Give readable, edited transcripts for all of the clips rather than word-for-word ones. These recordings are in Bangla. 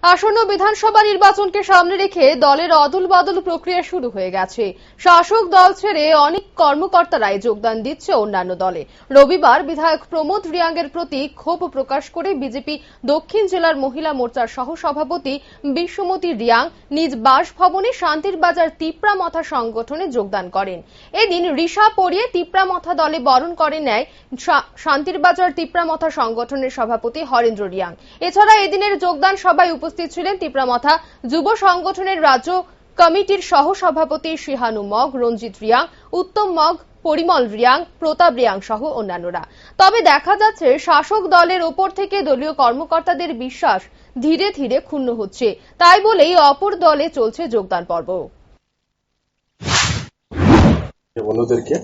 আসন্ন বিধানসভা নির্বাচনকে সামনে রেখে দলের অদল বদল প্রক্রিয়া শুরু হয়ে গেছে। শাসক দল ছেড়ে অনেক কর্মকর্তারাই যোগদান দিচ্ছে অন্যান্য দলে। রবিবার বিধায়ক প্রমোদ রিয়াংয়ের প্রতি ক্ষোভ প্রকাশ করে বিজেপি দক্ষিণ জেলার মহিলা মোর্চার সহ সভাপতি বিশ্বমতী রিয়াং নিজ বাসভবনে শান্তির বাজার তিপ্রামথা সংগঠনে যোগদান করেন। এদিন রিশা পরিয়ে তিপ্রামথা দলে বরণ করে নেয় শান্তির বাজার তিপ্রামথা সংগঠনের সভাপতি হরেন্দ্র রিয়াং। এছাড়া এদিনের যোগদান সভায় উপস্থিত ছিলেন তিপ্রামথা যুব সংগঠনের রাজ্য কমিটির সহ সভাপতি শিহানু মগ, রঞ্জিত রিয়াং, উত্তম মগ, পরিমল রিয়াং, প্রতাপ রিয়াং সহ অন্যান্যরা। তবে দেখা যাচ্ছে শাসক দলের ওপর থেকে দলীয় কর্মকর্তাদের বিশ্বাস ধীরে ধীরে ক্ষুণ্ণ হচ্ছে, তাই বলেই অপর দলে চলছে যোগদান পর্ব। বন্ধুদেরকে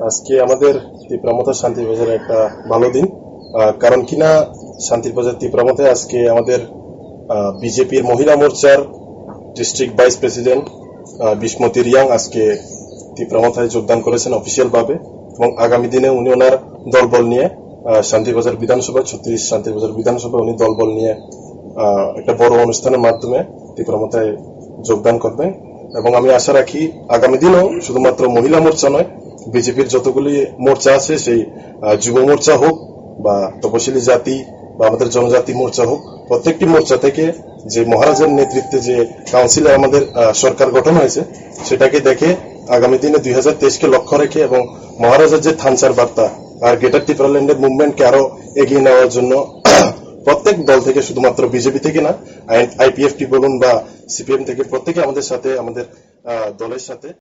আজকে আমাদের তিপ্রামথা শান্তির বাজারে একটা ভালো দিন, কারণ কিনা শান্তির বাজার তিপ্রামথায় আজকে আমাদের বিজেপির মহিলা মোর্চার ডিস্ট্রিক্ট ভাইস প্রেসিডেন্ট বিশ্বমতী রিয়াং আজকে তিপ্রামথায় যোগদান করেছেন অফিসিয়াল ভাবে, এবং আগামী দিনে উনি ওনার দলবল নিয়ে শান্তিবাজার বিধানসভা 36 শান্তিবাজার বিধানসভায় উনি দলবল নিয়ে একটা বড় অনুষ্ঠানের মাধ্যমে তিপ্রামথায় যোগদান করবেন। এবং আমি আশা রাখি আগামী দিনেও শুধুমাত্র মহিলা মোর্চা নয়, বিজেপির যতগুলি মোর্চা আছে, সেই যুব মোর্চা হোক বা তপশিলি জাতি বা আমাদের জনজাতি মোর্চা হোক, প্রত্যেকটি মোর্চা থেকে যে মহারাজের নেতৃত্বে যে কাউন্সিলে আমাদের সরকার গঠন হয়েছে, সেটাকে দেখে আগামী দিনে 2023কে লক্ষ্য রেখে এবং মহারাজার যে থানচার বার্তা আর গ্রেটার ত্রিপুরাল্যান্ডের মুভমেন্টকে আরো এগিয়ে নেওয়ার জন্য প্রত্যেক দল থেকে, শুধুমাত্র বিজেপি থেকে না, আইপিএফটি বলুন বা সিপিএম থেকে, প্রত্যেকে আমাদের সাথে, আমাদের দলের সাথে